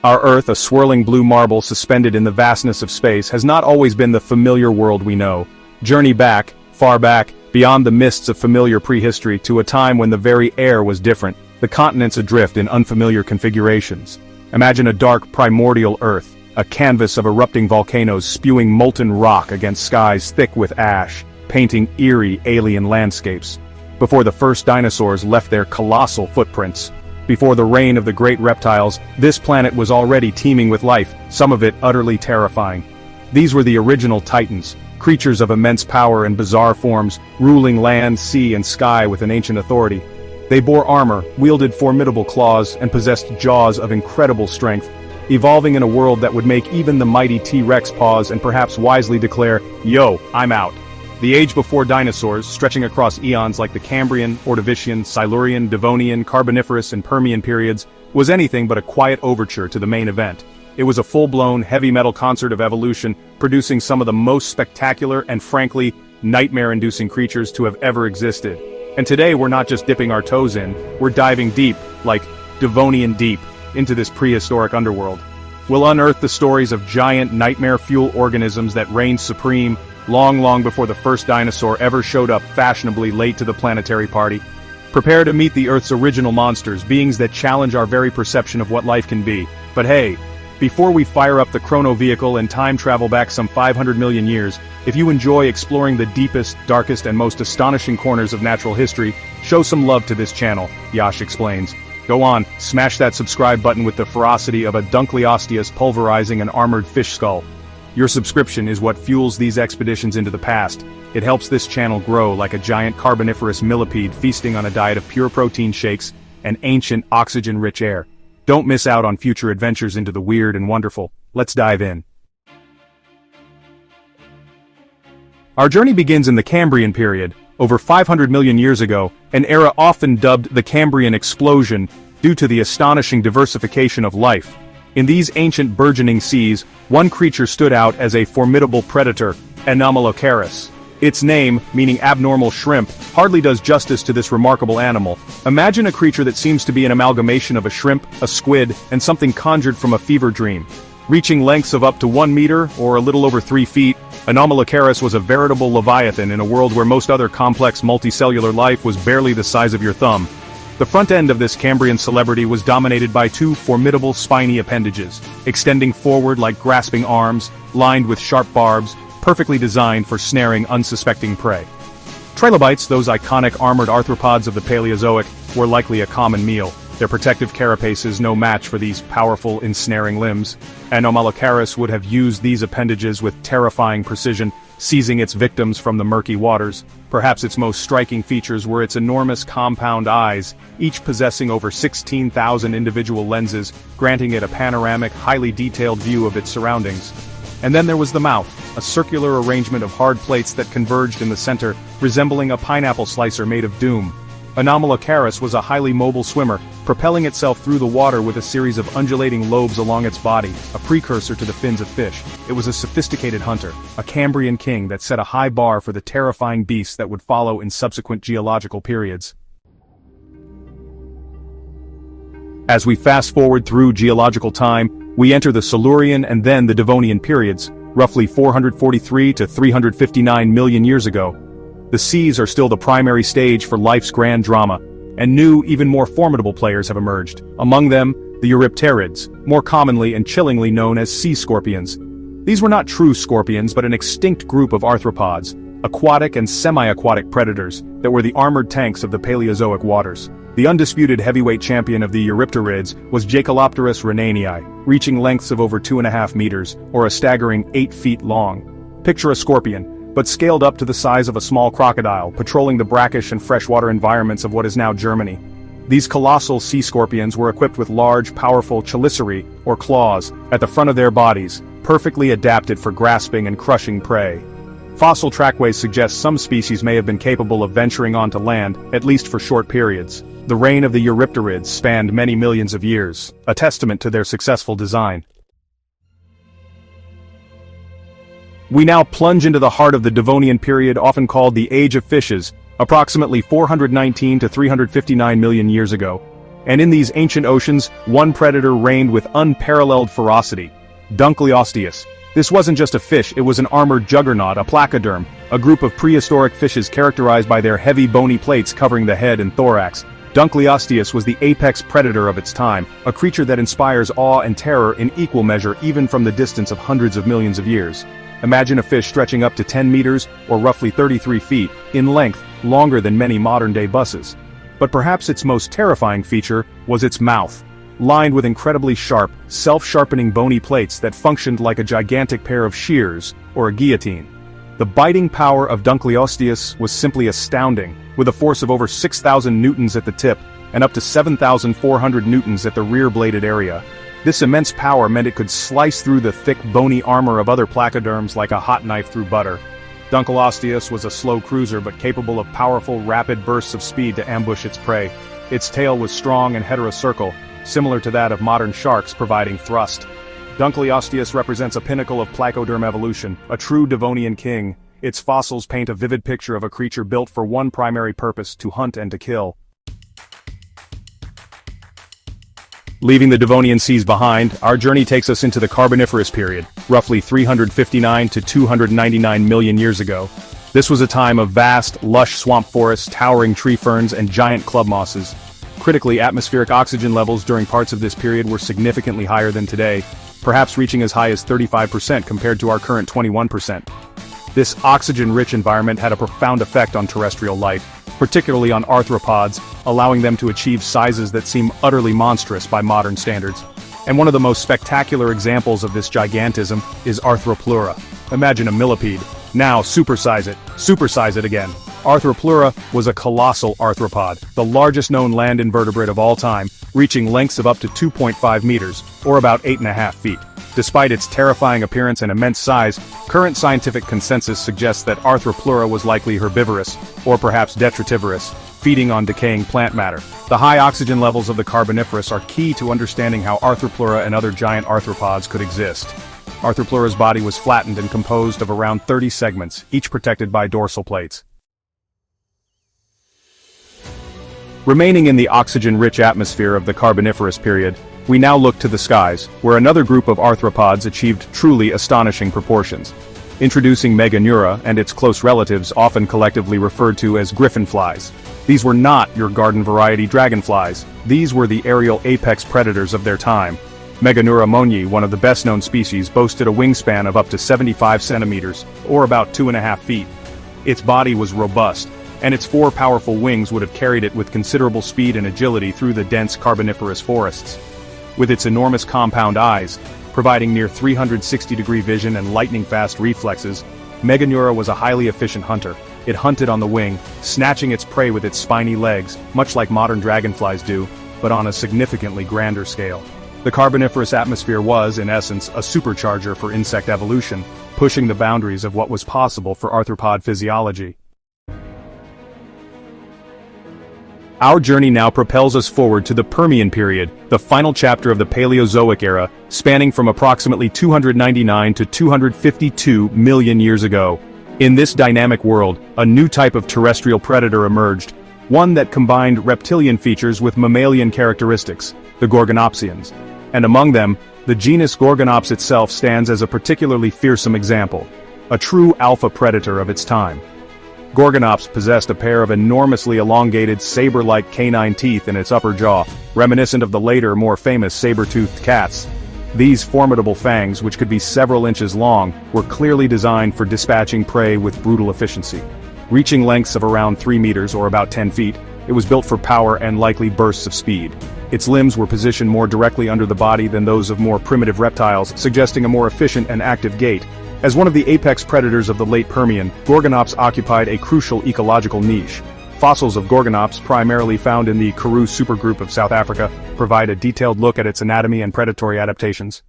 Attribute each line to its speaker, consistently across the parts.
Speaker 1: Our Earth, a swirling blue marble suspended in the vastness of space, has not always been the familiar world we know. Journey back, far back, beyond the mists of familiar prehistory to a time when the very air was different, the continents adrift in unfamiliar configurations. Imagine a dark primordial Earth, a canvas of erupting volcanoes spewing molten rock against skies thick with ash, painting eerie alien landscapes. Before the first dinosaurs left their colossal footprints, before the reign of the great reptiles, this planet was already teeming with life, some of it utterly terrifying. These were the original titans, creatures of immense power and bizarre forms, ruling land, sea, and sky with an ancient authority. They bore armor, wielded formidable claws, and possessed jaws of incredible strength, evolving in a world that would make even the mighty T-Rex pause and perhaps wisely declare, "Yo, I'm out." The age before dinosaurs, stretching across eons like the Cambrian, Ordovician, Silurian, Devonian, Carboniferous, and Permian periods, was anything but a quiet overture to the main event. It was a full-blown, heavy metal concert of evolution, producing some of the most spectacular and frankly, nightmare-inducing creatures to have ever existed. And today we're not just dipping our toes in, we're diving deep, like Devonian deep, into this prehistoric underworld. We'll unearth the stories of giant nightmare-fuel organisms that reigned supreme, long before the first dinosaur ever showed up fashionably late to the planetary party. Prepare to meet the Earth's original monsters, beings that challenge our very perception of what life can be. But hey, before we fire up the chrono vehicle and time travel back some 500 million years, if you enjoy exploring the deepest, darkest, and most astonishing corners of natural history, show some love to this channel, Yash explains. Go on, smash that subscribe button with the ferocity of a Dunkleosteus pulverizing an armored fish skull. Your subscription is what fuels these expeditions into the past. It helps this channel grow like a giant carboniferous millipede feasting on a diet of pure protein shakes and ancient oxygen-rich air. Don't miss out on future adventures into the weird and wonderful. Let's dive in. Our journey begins in the Cambrian period, over 500 million years ago, an era often dubbed the Cambrian explosion due to the astonishing diversification of life. In these ancient burgeoning seas, one creature stood out as a formidable predator, Anomalocaris. Its name, meaning abnormal shrimp, hardly does justice to this remarkable animal. Imagine a creature that seems to be an amalgamation of a shrimp, a squid, and something conjured from a fever dream. Reaching lengths of up to 1 meter, or a little over 3 feet, Anomalocaris was a veritable leviathan in a world where most other complex multicellular life was barely the size of your thumb. The front end of this Cambrian celebrity was dominated by two formidable spiny appendages, extending forward like grasping arms, lined with sharp barbs, perfectly designed for snaring unsuspecting prey. Trilobites, those iconic armored arthropods of the Paleozoic, were likely a common meal, their protective carapaces no match for these powerful, ensnaring limbs. Anomalocaris would have used these appendages with terrifying precision, seizing its victims from the murky waters. Perhaps its most striking features were its enormous compound eyes, each possessing over 16,000 individual lenses, granting it a panoramic, highly detailed view of its surroundings. And then there was the mouth, a circular arrangement of hard plates that converged in the center, resembling a pineapple slicer made of doom. Anomalocaris was a highly mobile swimmer, propelling itself through the water with a series of undulating lobes along its body, a precursor to the fins of fish. It was a sophisticated hunter, a Cambrian king that set a high bar for the terrifying beasts that would follow in subsequent geological periods. As we fast forward through geological time, we enter the Silurian and then the Devonian periods, roughly 443 to 359 million years ago. The seas are still the primary stage for life's grand drama, and new, even more formidable players have emerged. Among them, the Euripids, more commonly and chillingly known as sea scorpions. These were not true scorpions but an extinct group of arthropods, aquatic and semi-aquatic predators, that were the armored tanks of the Paleozoic waters. The undisputed heavyweight champion of the Euripids was Jaekelopterus rhenanii, reaching lengths of over 2.5 meters, or a staggering 8 feet long. Picture a scorpion, but scaled up to the size of a small crocodile, patrolling the brackish and freshwater environments of what is now Germany. These colossal sea scorpions were equipped with large, powerful chelicerae, or claws, at the front of their bodies, perfectly adapted for grasping and crushing prey. Fossil trackways suggest some species may have been capable of venturing onto land, at least for short periods. The reign of the Euripids spanned many millions of years, a testament to their successful design. We now plunge into the heart of the Devonian period, often called the Age of Fishes, approximately 419 to 359 million years ago. And in these ancient oceans, one predator reigned with unparalleled ferocity: Dunkleosteus. This wasn't just a fish, it was an armored juggernaut, a placoderm, a group of prehistoric fishes characterized by their heavy bony plates covering the head and thorax. Dunkleosteus was the apex predator of its time, a creature that inspires awe and terror in equal measure even from the distance of hundreds of millions of years. Imagine a fish stretching up to 10 meters, or roughly 33 feet, in length, longer than many modern-day buses. But perhaps its most terrifying feature was its mouth, lined with incredibly sharp, self-sharpening bony plates that functioned like a gigantic pair of shears, or a guillotine. The biting power of Dunkleosteus was simply astounding, with a force of over 6,000 newtons at the tip, and up to 7,400 newtons at the rear-bladed area. This immense power meant it could slice through the thick bony armor of other placoderms like a hot knife through butter. Dunkleosteus was a slow cruiser but capable of powerful, rapid bursts of speed to ambush its prey. Its tail was strong and heterocercal, similar to that of modern sharks, providing thrust. Dunkleosteus represents a pinnacle of placoderm evolution, a true Devonian king. Its fossils paint a vivid picture of a creature built for one primary purpose: to hunt and to kill. Leaving the Devonian seas behind, our journey takes us into the Carboniferous period, roughly 359 to 299 million years ago. This was a time of vast, lush swamp forests, towering tree ferns, and giant club mosses. Critically, atmospheric oxygen levels during parts of this period were significantly higher than today, perhaps reaching as high as 35% compared to our current 21%. This oxygen-rich environment had a profound effect on terrestrial life, particularly on arthropods, allowing them to achieve sizes that seem utterly monstrous by modern standards. And one of the most spectacular examples of this gigantism is Arthropleura. Imagine a millipede. Now supersize it again. Arthropleura was a colossal arthropod, the largest known land invertebrate of all time, reaching lengths of up to 2.5 meters, or about 8.5 feet. Despite its terrifying appearance and immense size, current scientific consensus suggests that Arthropleura was likely herbivorous, or perhaps detritivorous, feeding on decaying plant matter. The high oxygen levels of the Carboniferous are key to understanding how Arthropleura and other giant arthropods could exist. Arthropleura's body was flattened and composed of around 30 segments, each protected by dorsal plates. Remaining in the oxygen-rich atmosphere of the Carboniferous period, we now look to the skies, where another group of arthropods achieved truly astonishing proportions. Introducing Meganura and its close relatives, often collectively referred to as griffinflies. These were not your garden-variety dragonflies. These were the aerial apex predators of their time. Meganura monyi, one of the best-known species, boasted a wingspan of up to 75 centimeters, or about 2.5 feet. Its body was robust, and its 4 powerful wings would have carried it with considerable speed and agility through the dense Carboniferous forests. With its enormous compound eyes, providing near 360-degree vision and lightning-fast reflexes, Meganura was a highly efficient hunter. It hunted on the wing, snatching its prey with its spiny legs, much like modern dragonflies do, but on a significantly grander scale. The Carboniferous atmosphere was, in essence, a supercharger for insect evolution, pushing the boundaries of what was possible for arthropod physiology. Our journey now propels us forward to the Permian period, the final chapter of the Paleozoic Era, spanning from approximately 299 to 252 million years ago. In this dynamic world, a new type of terrestrial predator emerged, one that combined reptilian features with mammalian characteristics, the Gorgonopsians. And among them, the genus Gorgonops itself stands as a particularly fearsome example, a true alpha predator of its time. Gorgonops possessed a pair of enormously elongated, saber-like canine teeth in its upper jaw, reminiscent of the later, more famous saber-toothed cats. These formidable fangs, which could be several inches long, were clearly designed for dispatching prey with brutal efficiency. Reaching lengths of around 3 meters or about 10 feet, it was built for power and likely bursts of speed. Its limbs were positioned more directly under the body than those of more primitive reptiles, suggesting a more efficient and active gait. As one of the apex predators of the late Permian, Gorgonops occupied a crucial ecological niche. Fossils of Gorgonops, primarily found in the Karoo supergroup of South Africa, provide a detailed look at its anatomy and predatory adaptations.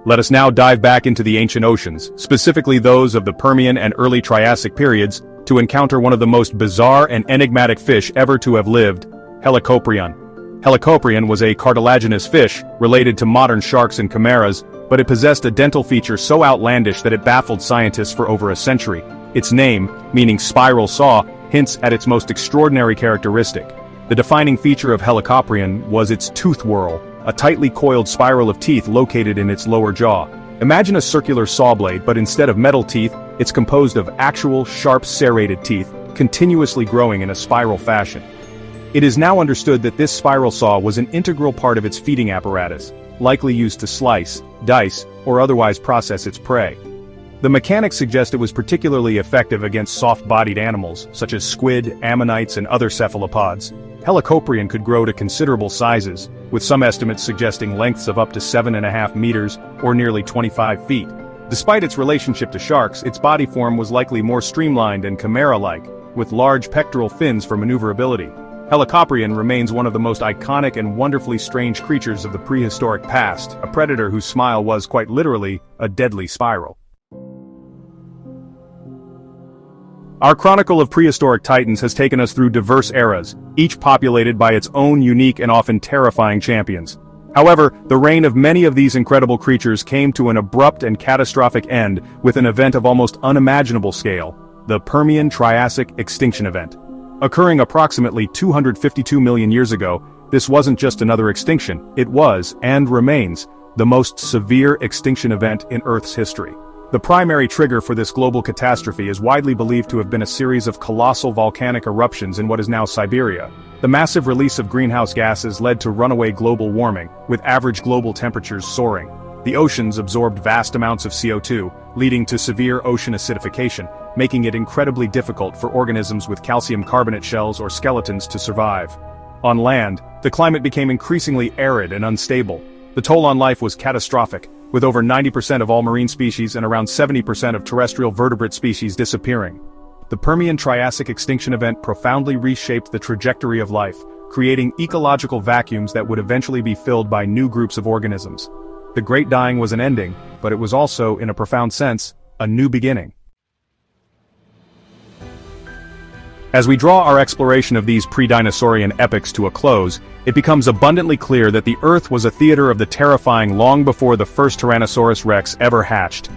Speaker 1: Let us now dive back into the ancient oceans, specifically those of the Permian and early Triassic periods, to encounter one of the most bizarre and enigmatic fish ever to have lived, Helicoprion. Helicoprion was a cartilaginous fish, related to modern sharks and chimeras, but it possessed a dental feature so outlandish that it baffled scientists for over a century. Its name, meaning spiral saw, hints at its most extraordinary characteristic. The defining feature of Helicoprion was its tooth whorl, a tightly coiled spiral of teeth located in its lower jaw. Imagine a circular saw blade, but instead of metal teeth, it's composed of actual, sharp serrated teeth, continuously growing in a spiral fashion. It is now understood that this spiral saw was an integral part of its feeding apparatus, likely used to slice, dice, or otherwise process its prey. The mechanics suggest it was particularly effective against soft-bodied animals, such as squid, ammonites, and other cephalopods. Helicoprion could grow to considerable sizes, with some estimates suggesting lengths of up to 7.5 meters, or nearly 25 feet. Despite its relationship to sharks, its body form was likely more streamlined and chimera-like, with large pectoral fins for maneuverability. Helicoprion remains one of the most iconic and wonderfully strange creatures of the prehistoric past, a predator whose smile was quite literally a deadly spiral. Our chronicle of prehistoric titans has taken us through diverse eras, each populated by its own unique and often terrifying champions. However, the reign of many of these incredible creatures came to an abrupt and catastrophic end with an event of almost unimaginable scale, the Permian Triassic extinction event. Occurring approximately 252 million years ago, this wasn't just another extinction, it was, and remains, the most severe extinction event in Earth's history. The primary trigger for this global catastrophe is widely believed to have been a series of colossal volcanic eruptions in what is now Siberia. The massive release of greenhouse gases led to runaway global warming, with average global temperatures soaring. The oceans absorbed vast amounts of CO2, leading to severe ocean acidification, making it incredibly difficult for organisms with calcium carbonate shells or skeletons to survive. On land, the climate became increasingly arid and unstable. The toll on life was catastrophic, with over 90% of all marine species and around 70% of terrestrial vertebrate species disappearing. The Permian Triassic extinction event profoundly reshaped the trajectory of life, creating ecological vacuums that would eventually be filled by new groups of organisms. The Great Dying was an ending, but it was also, in a profound sense, a new beginning. As we draw our exploration of these pre-dinosaurian epochs to a close, it becomes abundantly clear that the Earth was a theater of the terrifying long before the first Tyrannosaurus rex ever hatched.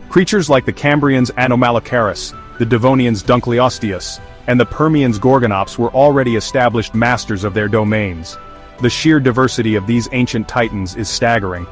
Speaker 1: Creatures like the Cambrians' Anomalocaris, the Devonians' Dunkleosteus, and the Permians' Gorgonops were already established masters of their domains. The sheer diversity of these ancient titans is staggering.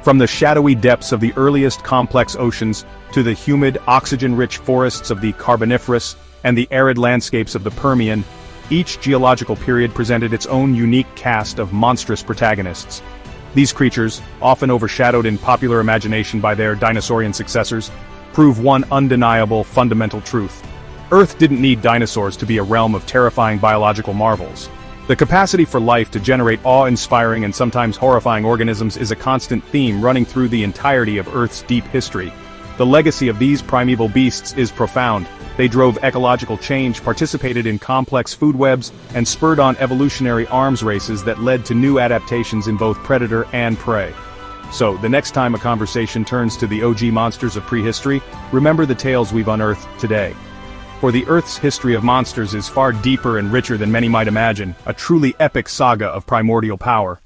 Speaker 1: From the shadowy depths of the earliest complex oceans to the humid, oxygen-rich forests of the Carboniferous and the arid landscapes of the Permian, each geological period presented its own unique cast of monstrous protagonists. These creatures, often overshadowed in popular imagination by their dinosaurian successors, prove one undeniable fundamental truth. Earth didn't need dinosaurs to be a realm of terrifying biological marvels. The capacity for life to generate awe-inspiring and sometimes horrifying organisms is a constant theme running through the entirety of Earth's deep history. The legacy of these primeval beasts is profound. They drove ecological change, participated in complex food webs, and spurred on evolutionary arms races that led to new adaptations in both predator and prey. So, the next time a conversation turns to the OG monsters of prehistory, remember the tales we've unearthed today. For the Earth's history of monsters is far deeper and richer than many might imagine, a truly epic saga of primordial power.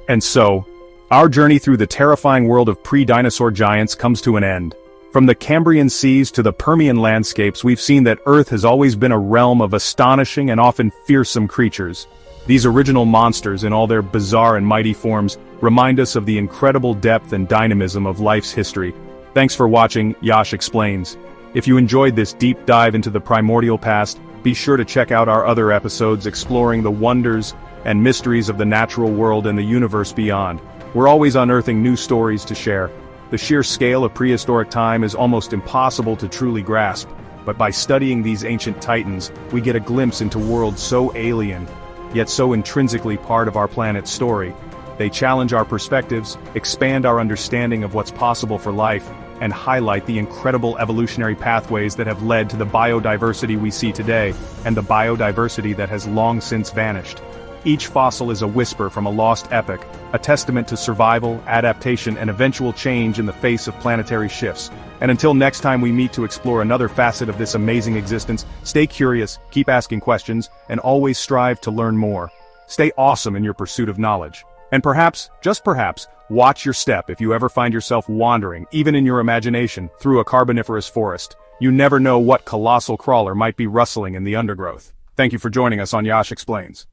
Speaker 1: And so, our journey through the terrifying world of pre-dinosaur giants comes to an end. From the Cambrian seas to the Permian landscapes, we've seen that Earth has always been a realm of astonishing and often fearsome creatures. These original monsters, in all their bizarre and mighty forms, remind us of the incredible depth and dynamism of life's history. Thanks for watching, Yash Explains. If you enjoyed this deep dive into the primordial past, be sure to check out our other episodes exploring the wonders and mysteries of the natural world and the universe beyond. We're always unearthing new stories to share. The sheer scale of prehistoric time is almost impossible to truly grasp, but by studying these ancient titans, we get a glimpse into worlds so alien, yet so intrinsically part of our planet's story. They challenge our perspectives, expand our understanding of what's possible for life, and highlight the incredible evolutionary pathways that have led to the biodiversity we see today, and the biodiversity that has long since vanished. Each fossil is a whisper from a lost epoch, a testament to survival, adaptation, and eventual change in the face of planetary shifts. And until next time we meet to explore another facet of this amazing existence, stay curious, keep asking questions, and always strive to learn more. Stay awesome in your pursuit of knowledge. And perhaps, just perhaps, watch your step if you ever find yourself wandering, even in your imagination, through a carboniferous forest. You never know what colossal crawler might be rustling in the undergrowth. Thank you for joining us on Yash Explains.